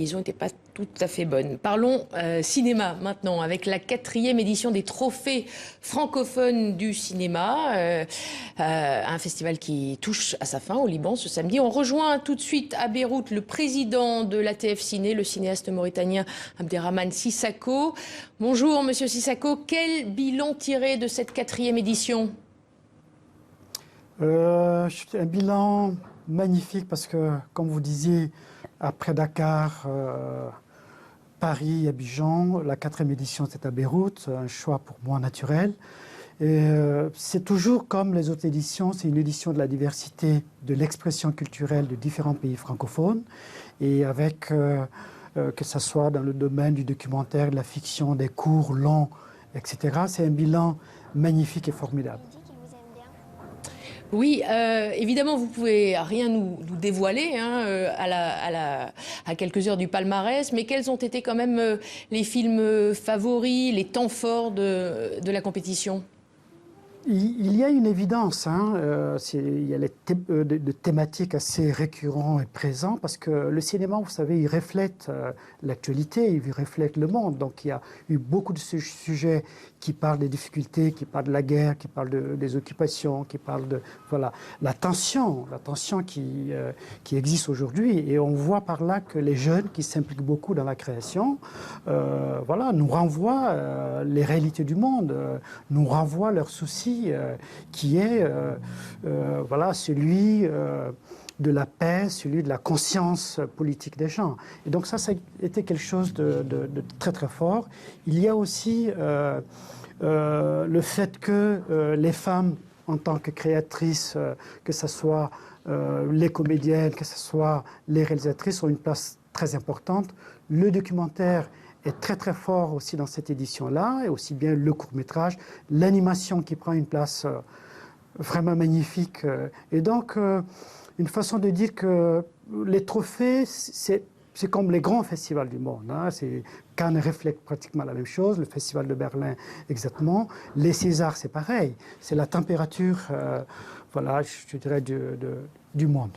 Ils n'étaient pas tout à fait bonnes. Parlons cinéma maintenant, avec la 4e édition des trophées francophones du cinéma, un festival qui touche à sa fin au Liban ce samedi. On rejoint tout de suite à Beyrouth le président de l'ATF Ciné, le cinéaste mauritanien Abderrahmane Sissako. Bonjour Monsieur Sissako, quel bilan tiré de cette 4e édition? Un bilan magnifique parce que, comme vous disiez, après Dakar, Paris, Abidjan, la 4e édition c'est à Beyrouth, un choix pour moi naturel. C'est toujours comme les autres éditions, c'est une édition de la diversité de l'expression culturelle de différents pays francophones et avec, que ce soit dans le domaine du documentaire, de la fiction, des cours longs, etc. C'est un bilan magnifique et formidable. Oui, évidemment, vous pouvez rien nous dévoiler hein, à quelques heures du palmarès, mais quels ont été quand même les films favoris, les temps forts de la compétition? Il y a une évidence, hein, il y a de thématiques assez récurrents et présents parce que le cinéma, vous savez, il reflète l'actualité, il reflète le monde. Donc il y a eu beaucoup de sujets qui parlent des difficultés, qui parlent de la guerre, qui parlent des occupations, qui parlent de voilà, la tension qui existe aujourd'hui. Et on voit par là que les jeunes qui s'impliquent beaucoup dans la création voilà, nous renvoient les réalités du monde, nous renvoient leurs soucis qui est voilà, celui de la paix, celui de la conscience politique des gens. Et donc ça a été quelque chose de très très fort. Il y a aussi le fait que les femmes, en tant que créatrices, que ce soit les comédiennes, que ce soit les réalisatrices, ont une place très importante. Le documentaire est très très fort aussi dans cette édition-là, et aussi bien le court-métrage, l'animation qui prend une place vraiment magnifique. Et donc, une façon de dire que les trophées, c'est comme les grands festivals du monde. Hein. Cannes reflète pratiquement la même chose, le Festival de Berlin exactement. Les Césars, c'est pareil. C'est la température, voilà, je dirais, du monde.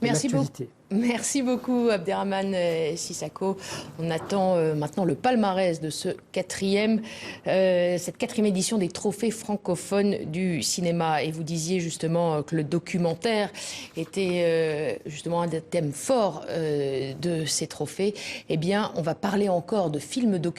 Merci beaucoup. Merci beaucoup Abderrahmane Sissako. On attend maintenant le palmarès de cette 4e édition des trophées francophones du cinéma. Et vous disiez justement que le documentaire était justement un des thèmes forts de ces trophées. Eh bien, on va parler encore de films documentaires.